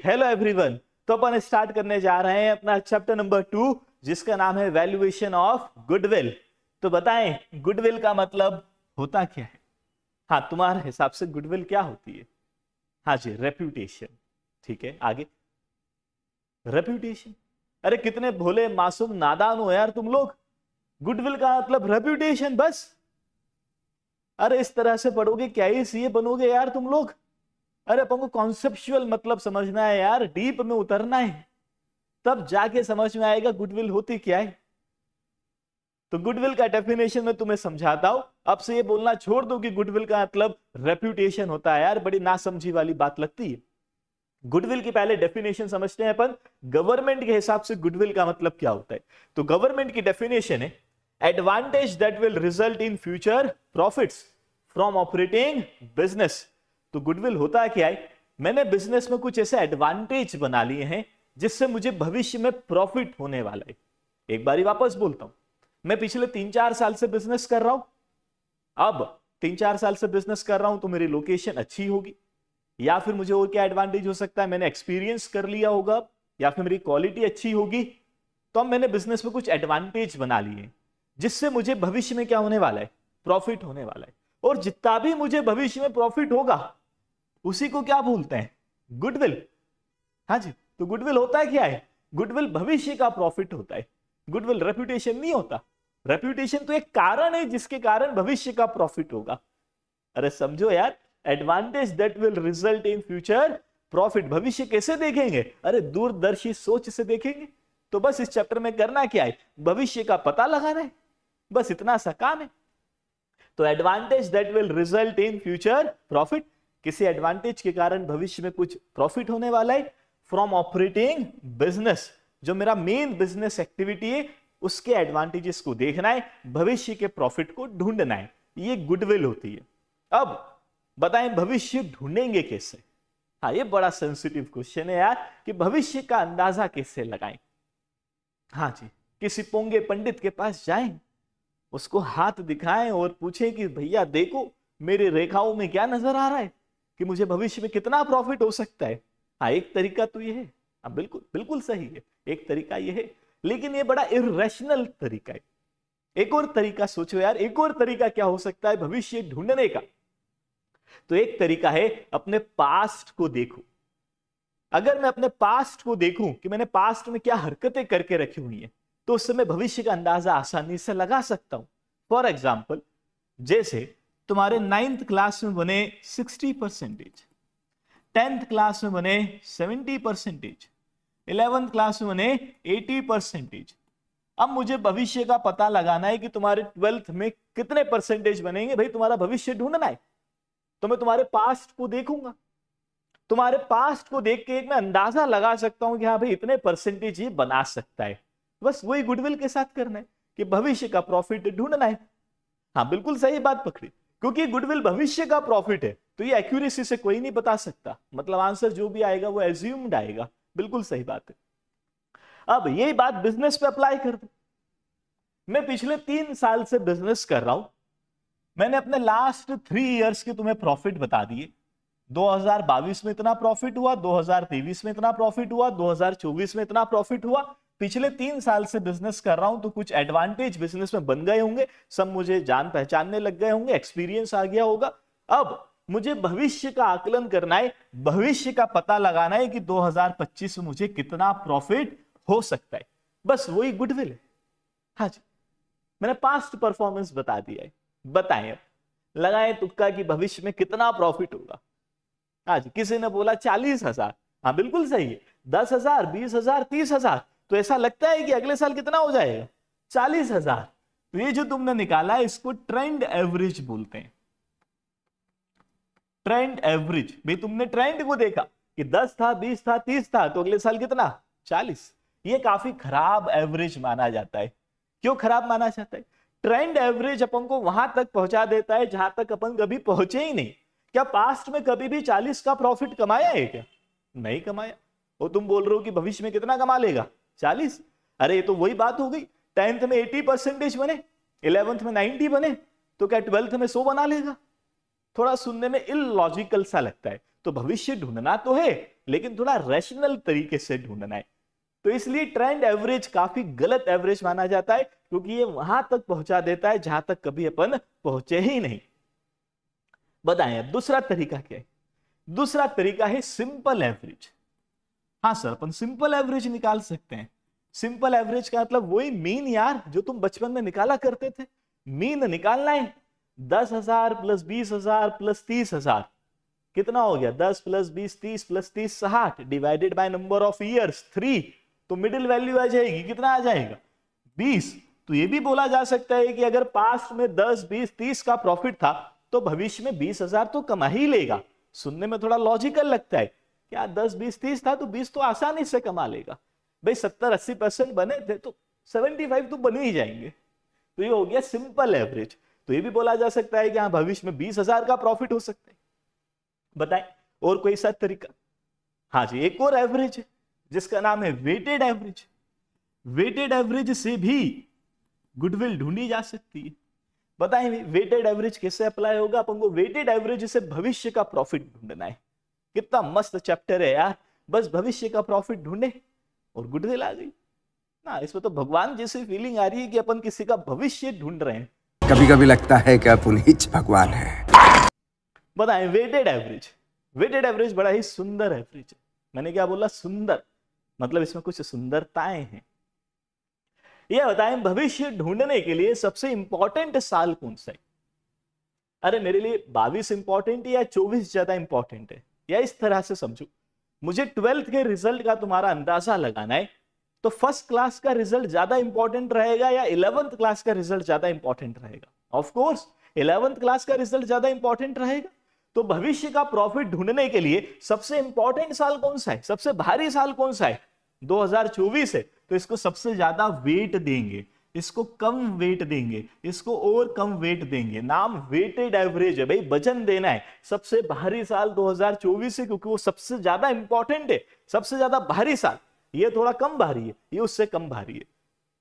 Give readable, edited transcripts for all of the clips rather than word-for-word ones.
Hello everyone. तो अपन start करने जा रहे हैं अपना चैप्टर नंबर 2 जिसका नाम है वैल्यूएशन ऑफ गुडविल। तो बताएं गुडविल का मतलब होता क्या है? हाँ, तुम्हारे हिसाब से गुडविल क्या होती है? हाँ जी, रेप्यूटेशन। ठीक है, आगे। रेप्यूटेशन? अरे कितने भोले मासूम नादान हो यार तुम लोग। गुडविल का मतलब रेप्यूटेशन बस? अरे इस तरह से पढ़ोगे क्या ही सीए बनोगे यार तुम लोग। अरे अपन को कॉन्सेप्चुअल मतलब समझना है यार, डीप में उतरना है, तब जाके समझ में आएगा गुडविल होती क्या है। तो गुडविल का डेफिनेशन मैं तुम्हें समझाता हूं। अब से ये बोलना छोड़ दो कि गुडविल का मतलब रेप्यूटेशन होता है, यार बड़ी नासमझी वाली बात लगती है। गुडविल की पहले डेफिनेशन समझते हैं अपन। गवर्नमेंट के हिसाब से गुडविल का मतलब क्या होता है? तो गवर्नमेंट की डेफिनेशन है advantage that will result in future profits from operating business. तो गुडविल होता क्या है? मैंने बिजनेस में कुछ ऐसे एडवांटेज बना लिए हैं जिससे मुझे भविष्य में प्रॉफिट होने वाला है। एक बारी वापस बोलता हूं, मैं पिछले 3-4 साल से बिजनेस कर रहा हूं। अब 3-4 साल से बिजनेस कर रहा हूं तो मेरी लोकेशन अच्छी होगी, या फिर मुझे और क्या एडवांटेज हो सकता है, मैंने एक्सपीरियंस कर लिया होगा, या फिर मेरी क्वालिटी अच्छी होगी। तो अब मैंने बिजनेस में कुछ एडवांटेज बना लिए जिससे मुझे भविष्य में क्या होने वाला है, प्रॉफिट होने वाला है। और जितना भी मुझे भविष्य में प्रॉफिट होगा उसी को क्या बोलते हैं, गुडविल। हाँ जी, तो गुडविल होता है क्या है? गुडविल भविष्य का प्रॉफिट होता है। गुडविल रेप्यूटेशन नहीं होता। रेप्यूटेशन तो एक कारण है जिसके कारण भविष्य का प्रॉफिट होगा। अरे समझो यार, advantage that will result in future profit. भविष्य कैसे देखेंगे? अरे दूरदर्शी सोच से देखेंगे। तो बस इस चैप्टर में करना क्या है, भविष्य का पता लगाना है, बस इतना सा काम है। तो advantage that will result in future profit, किसी एडवांटेज के कारण भविष्य में कुछ प्रॉफिट होने वाला है। फ्रॉम ऑपरेटिंग बिजनेस, जो मेरा मेन बिजनेस एक्टिविटी है उसके एडवांटेजेस को देखना है, भविष्य के प्रॉफिट को ढूंढना है, ये गुडविल होती है। अब बताएं भविष्य ढूंढेंगे कैसे? हाँ, ये बड़ा सेंसिटिव क्वेश्चन है यार कि भविष्य का अंदाजा कैसे लगाएं। हाँ जी, किसी पोंगे पंडित के पास जाएं, उसको हाथ दिखाएं और पूछें कि भैया देखो मेरी रेखाओं में क्या नजर आ रहा है कि मुझे भविष्य में कितना प्रॉफिट हो सकता है। हाँ, एक तरीका तो ये है। हाँ बिल्कुल बिल्कुल सही है, एक तरीका ये है, लेकिन ये बड़ा इरेशनल तरीका है। एक और तरीका सोचो यार, एक और तरीका क्या हो सकता है भविष्य ढूंढने का? तो एक तरीका है अपने पास्ट को देखो। अगर मैं अपने पास्ट को देखूं कि मैंने पास्ट में क्या हरकतें करके रखी हुई हैं, तो उससे मैं भविष्य का अंदाजा आसानी से लगा सकता हूं। फॉर एग्जाम्पल, जैसे तुम्हारे 9th क्लास में बने 60%, 10th क्लास में बने 70%, 11th क्लास में बने 80%। अब मुझे भविष्य का पता लगाना है कि तुम्हारे 12th में कितने परसेंटेज बनेंगे। भाई तुम्हारा भविष्य ढूंढना है, तो मैं तुम्हारे पास्ट को देखूंगा। तुम्हारे पास्ट को देख के एक मैं अंदाजा लगा सकता हूं कि हाँ भाई इतने परसेंटेज ये बना सकता है। बस वही गुडविल के साथ करना है कि भविष्य का प्रॉफिट ढूंढना है। हाँ बिल्कुल सही बात पकड़ी, क्योंकि गुडविल भविष्य का प्रॉफिट है तो ये एक्यूरेसी से कोई नहीं बता सकता, मतलब आंसर जो भी आएगा वो एज्यूम्ड आएगा। बिल्कुल सही बात है। अब यही बात बिजनेस पे अप्लाई कर दो। मैं पिछले 3 साल से बिजनेस कर रहा हूं, मैंने अपने लास्ट 3 इयर्स के तुम्हें प्रॉफिट बता दिए। 2022 में इतना प्रॉफिट हुआ, 2023 में इतना प्रॉफिट हुआ, 2024 में इतना प्रॉफिट हुआ। पिछले 3 साल से बिजनेस कर रहा हूं तो कुछ एडवांटेज बिजनेस में बन गए होंगे, सब मुझे जान पहचानने लग गए होंगे, एक्सपीरियंस आ गया होगा। अब मुझे भविष्य का आकलन करना है, भविष्य का पता लगाना है कि 2025 में मुझे कितना प्रॉफिट हो सकता है। बस वही गुडविल है। हाँ जी, मैंने पास्ट परफॉर्मेंस बता दिया है। बताएं अब, लगाएं तुक्का कि भविष्य में कितना प्रॉफिट होगा। आज किसी ने बोला 40,000, हाँ बिल्कुल सही है। 10,000, 20,000, 30,000, तो ऐसा लगता है कि अगले साल कितना हो जाएगा, 40,000। तो ये जो तुमने निकाला है इसको ट्रेंड एवरेज बोलते हैं। ट्रेंड एवरेज, भाई तुमने ट्रेंड को देखा कि 10 था, 20 था, 30 था, तो अगले साल कितना, 40। ये काफी खराब एवरेज माना जाता है। क्यों खराब माना जाता है? ट्रेंड एवरेज अपन को वहां तक पहुंचा देता है जहां तक अपन कभी पहुंचे ही नहीं। क्या पास्ट में कभी भी 40 का प्रॉफिट कमाया है क्या? नहीं कमाया। वो तुम बोल रहे हो कि भविष्य में कितना कमा लेगा, 40। अरे ये तो वही बात हो गई, 10th में 80% बने, 11th में 90 बने, तो क्या 12th में 100 बना लेगा? थोड़ा सुनने में इलॉजिकल सा लगता है। तो भविष्य ढूंढना तो है, लेकिन थोड़ा रैशनल तरीके से ढूंढना है। तो इसलिए ट्रेंड एवरेज काफी गलत एवरेज माना जाता है, क्योंकि ये वहां तक पहुंचा देता है जहां तक कभी अपन पहुंचे ही नहीं। बताएं दूसरा तरीका क्या है? दूसरा तरीका है सिंपल एवरेज। हाँ सर, अपन सिंपल एवरेज निकाल सकते हैं। सिंपल एवरेज का मतलब वही मीन यार, जो तुम बचपन में निकाला करते थे। मीन निकालना है। 10,000 प्लस 20,000 प्लस 30,000 कितना हो गया? 10 plus 20 30 plus 30 60 divided by number of years 3, तो मिडिल वैल्यू आ जाएगी, कितना आ जाएगा? 20। तो ये भी बोला जा सकता है कि अगर पास्ट में 10 20 30 का प्रॉफिट था तो भविष्य में 20,000 तो कमा ही लेगा। सुनने में थोड़ा लॉजिकल लगता है, क्या 10 20 30 था तो 20 तो आसानी से कमा लेगा। भाई 70-80% बने थे तो 75 तो बन ही जाएंगे। तो ये हो गया सिंपल एवरेज। तो ये भी बोला जा सकता है कि हाँ भविष्य में 20,000 का प्रॉफिट हो सकता है। बताएं और कोई सा तरीका? हाँ जी, एक और एवरेज है जिसका नाम है वेटेड एवरेज। वेटेड एवरेज से भी गुडविल ढूंढी जा सकती है। बताएं वेटेड एवरेज कैसे अप्लाई होगा? अपन को वेटेड एवरेज से भविष्य का प्रॉफिट ढूंढना है। कितना मस्त चैप्टर है यार, बस भविष्य का प्रॉफिट ढूंढे और गुडविल आ गई ना। इसमें तो भगवान जैसी फीलिंग आ रही है कि अपन किसी का भविष्य ढूंढ रहे हैं। कभी कभी लगता है कि अपन ही भगवान है। बताएं वेटेड एवरेज। वेटेड एवरेज बड़ा ही सुंदर एवरेज है। मैंने क्या बोला? सुंदर, मतलब इसमें कुछ सुंदरताएं हैं। यह बताएं भविष्य ढूंढने के लिए सबसे इंपॉर्टेंट साल कौन सा है? अरे मेरे लिए 22 इंपॉर्टेंट है या 24 ज्यादा इंपॉर्टेंट है? या इस तरह से समझो, मुझे 12th के रिजल्ट का तुम्हारा अंदाजा लगाना है, तो फर्स्ट क्लास का रिजल्ट ज्यादा इंपॉर्टेंट रहेगा या 11th क्लास का रिजल्ट ज्यादा इंपॉर्टेंट रहेगा? ऑफ कोर्स 11th क्लास का रिजल्ट ज्यादा इंपॉर्टेंट रहेगा। तो भविष्य का प्रॉफिट ढूंढने के लिए सबसे इंपॉर्टेंट साल कौन सा है? सबसे भारी साल कौन सा है? 2024 है। तो इसको सबसे ज्यादा वेट देंगे, इसको कम वेट देंगे, इसको और कम वेट देंगे। नाम वेटेड एवरेज है भाई, वजन देना है। सबसे भारी साल 2024 है क्योंकि वो सबसे ज्यादा इंपॉर्टेंट है, सबसे ज्यादा भारी साल। ये थोड़ा कम भारी है, ये उससे कम भारी है।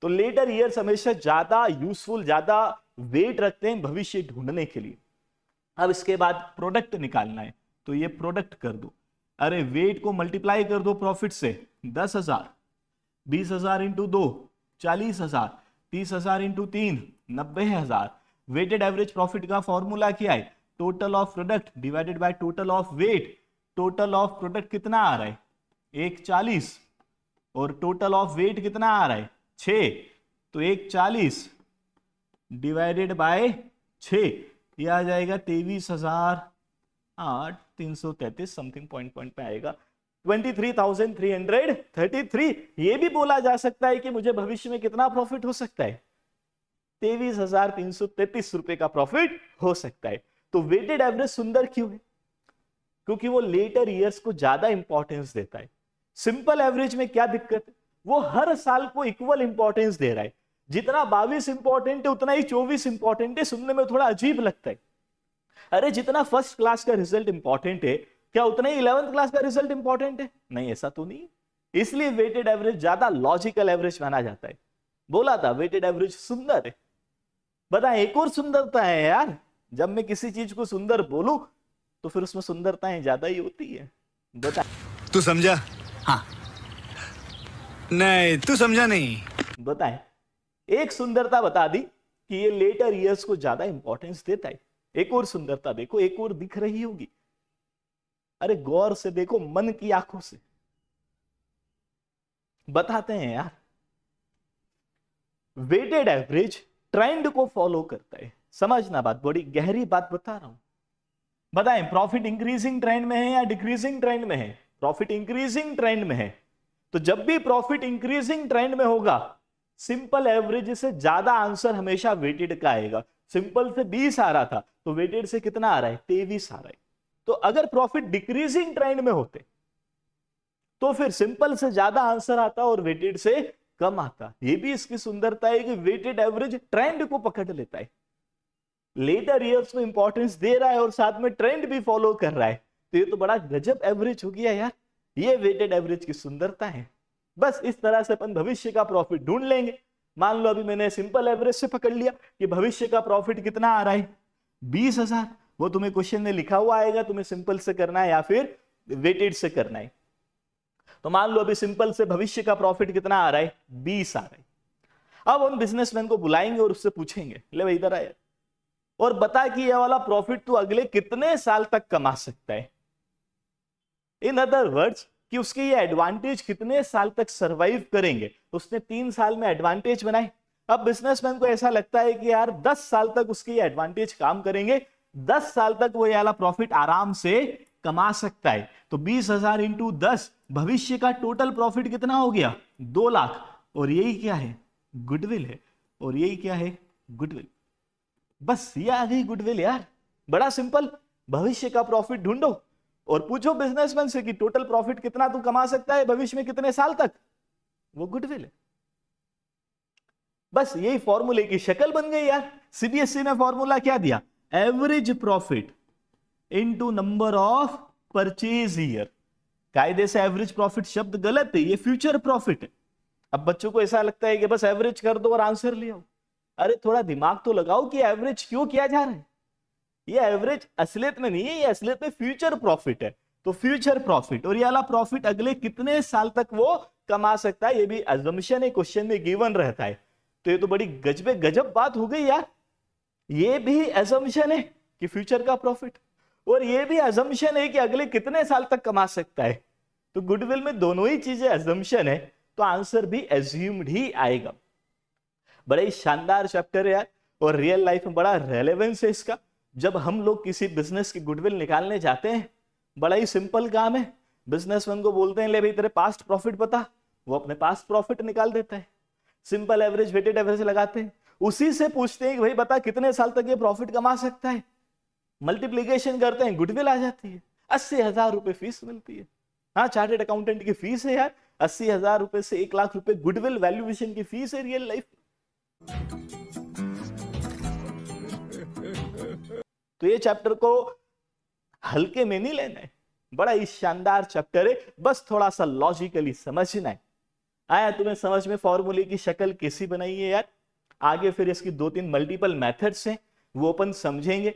तो लेटर ईयर्स हमेशा ज्यादा यूजफुल, ज्यादा वेट रखते हैं भविष्य ढूंढने के लिए। अब इसके बाद प्रोडक्ट निकालना है, तो ये प्रोडक्ट कर दो। अरे वेट को मल्टीप्लाई कर दो प्रॉफिट से। 10,000, 20,000 into 2 40,000, 30,000 into 3 90,000। Weighted average profit का फॉर्मूला क्या है? Total of product divided by total of weight. Total of product कितना आ रहा है? 140, और टोटल ऑफ वेट कितना आ रहा है? 6। तो 140 डिवाइडेड बाय 6, ये आ जाएगा 23,333 समथिंग पॉइंट पे आएगा, 23,333। ये भी बोला जा सकता है कि मुझे भविष्य में कितना प्रॉफिट हो सकता है? 23,333 रुपए का प्रॉफिट हो सकता है। तो वेटेड एवरेज सुंदर क्यों है? क्योंकि वो लेटर ईयर्स को ज्यादा इंपॉर्टेंस देता है। सिंपल एवरेज में क्या दिक्कत है? वो हर साल को इक्वल इंपॉर्टेंस दे रहा है। जितना 22 इंपॉर्टेंट है उतना ही 24 इंपॉर्टेंट है। सुनने में थोड़ा अजीब लगता है। अरे जितना फर्स्ट क्लास का रिजल्ट इंपॉर्टेंट है, क्या उतना ही 11th क्लास का रिजल्ट इंपॉर्टेंट है? नहीं, ऐसा तो नहीं। इसलिए वेटेड एवरेज ज्यादा लॉजिकल एवरेज माना जाता है। बोला था वेटेड एवरेज सुंदर है। बताएं एक और सुंदरता है यार, जब मैं किसी चीज को सुंदर बोलूं तो फिर उसमें सुंदरताएं ज्यादा ही होती है। बता, तू समझा? हाँ। नहीं, तू समझा नहीं। बताएं एक सुंदरता बता दी कि ये लेटर ईयर्स को ज्यादा इंपॉर्टेंस देता है। एक और सुंदरता देखो, एक और दिख रही होगी। अरे गौर से देखो, मन की आंखों से बताते हैं यार। वेटेड एवरेज ट्रेंड को फॉलो करता है। समझना बात, बड़ी गहरी बात बता रहा हूं। बताएं प्रॉफिट इंक्रीजिंग ट्रेंड में है या डिक्रीजिंग ट्रेंड में है? प्रॉफिट इंक्रीजिंग ट्रेंड में है। तो जब भी प्रॉफिट इंक्रीजिंग ट्रेंड में होगा, सिंपल एवरेज से ज्यादा आंसर हमेशा वेटेड का आएगा। सिंपल से 20 आ रहा था तो वेटेड से कितना आ रहा है? 23 आ रहा है। तो अगर प्रॉफिट डिक्रीजिंग ट्रेंड में होते तो फिर सिंपल से ज्यादा आंसर आता और वेटेड से कम आता। ये भी इसकी सुंदरता है कि वेटेड एवरेज ट्रेंड को पकड़ लेता है, लेटर ईयर्स को इंपॉर्टेंस दे रहा है और साथ में ट्रेंड भी फॉलो कर रहा है। तो ये तो बड़ा गजब एवरेज हो गया यार। ये वेटेड एवरेज की सुंदरता है। बस इस तरह से अपन भविष्य का प्रॉफिट ढूंढ लेंगे। मान लो अभी मैंने सिंपल एवरेज से पकड़ लिया कि भविष्य का प्रॉफिट कितना आ रहा है? 20,000। वो तुम्हें क्वेश्चन में लिखा हुआ आएगा, तुम्हें सिंपल से करना है या फिर वेटेड से करना है। तो मान लो अभी सिंपल से भविष्य का प्रॉफिट कितना आ रहा है, 20 आ रहा है। अब उन बिजनेसमैन को बुलाएंगे और उससे पूछेंगे, ले भाई इधर आया और बता कि ये वाला प्रॉफिट तू अगले कितने साल तक कमा सकता है। इन अदर वर्ड्स कि उसके ये एडवांटेज कितने साल तक सरवाइव करेंगे। उसने 3 साल में एडवांटेज बनाए। अब बिजनेसमैन को ऐसा लगता है कि यार 10 साल तक उसके ये एडवांटेज काम करेंगे, 10 साल तक वो ये वाला प्रॉफिट आराम से कमा सकता है। तो 20,000 इंटू 10, भविष्य का टोटल प्रॉफिट कितना हो गया, 2 लाख। और यही क्या है, गुडविल है। और यही क्या है, गुडविल। बस ये आ गई गुडविल यार, बड़ा सिंपल। भविष्य का प्रॉफिट ढूंढो और पूछो बिजनेसमैन से कि टोटल प्रॉफिट कितना तू कमा सकता है भविष्य में, कितने साल तक, वो गुडविल है। बस यही फॉर्मूले की शक्ल बन गई यार। सीबीएसई ने फॉर्मूला क्या दिया, average profit into number of purchase year. कायदे से एवरेज प्रॉफिट शब्द गलत है, ये फ्यूचर प्रॉफिट है। अब बच्चों को ऐसा लगता है कि बस एवरेज कर दो और आंसर ले आओ। अरे थोड़ा दिमाग तो लगाओ कि एवरेज क्यों किया जा रहा है। ये एवरेज असलियत में नहीं है, ये असलियत में फ्यूचर प्रॉफिट है। तो फ्यूचर प्रॉफिट और ये वाला प्रॉफिट अगले कितने साल तक वो कमा सकता है, ये भी अजम्पशन है, क्वेश्चन में गिवन रहता है। तो ये तो बड़ी गजबे गजब बात हो गई यार। ये भी अजम्पशन है कि फ्यूचर का प्रॉफिट, और ये भी अजम्पशन है कि अगले कितने साल तक कमा सकता है। तो गुडविल में दोनों ही चीजें अजम्पशन है, तो आंसर भी एज्यूम्ड ही आएगा। बड़ा ही शानदार चैप्टर है यार, और रियल लाइफ में बड़ा रेलेवेंस है इसका। जब हम लोग किसी बिजनेस की गुडविल निकालने जाते हैं, बड़ा ही सिंपल काम है। बिजनेसमैन को बोलते हैं ले भाई तेरे पास्ट प्रॉफिट बता, वो अपने पास्ट प्रॉफिट निकाल देता है। सिंपल एवरेज वेटेड एवरेज लगाते हैं, उसी से पूछते हैं कि भाई बता कितने साल तक ये प्रॉफिट कमा सकता है। मल्टीप्लीकेशन करते हैं, गुडविल आ जाती है। 80,000 रुपए फीस मिलती है। हाँ, चार्टेड अकाउंटेंट की फीस है यार, 80,000 रुपए से 1 लाख रुपए गुडविल वैल्यूएशन की फीस है रियल लाइफ। तो ये चैप्टर को हल्के में नहीं लेना है, बड़ा ही शानदार चैप्टर है। बस थोड़ा सा लॉजिकली समझना है। आया तुम्हें समझ में फॉर्मूले की शक्ल कैसी बनाई है यार। आगे फिर इसकी 2-3 मल्टीपल मेथड्स हैं, वो अपन समझेंगे।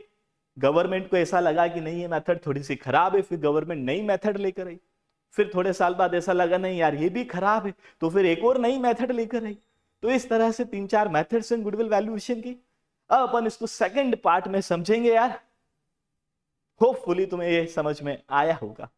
गवर्नमेंट को ऐसा लगा कि नहीं ये मेथड थोड़ी सी खराब है, फिर गवर्नमेंट नई मेथड लेकर आई। फिर थोड़े साल बाद ऐसा लगा नहीं यार ये भी खराब है, तो फिर एक और नई मेथड लेकर आई। तो इस तरह से 3-4 मेथड्स हैं गुडविल वैल्यूएशन की। अब अपन इसको सेकंड पार्ट में समझेंगे यार। होपफुली तुम्हें ये समझ में आया होगा।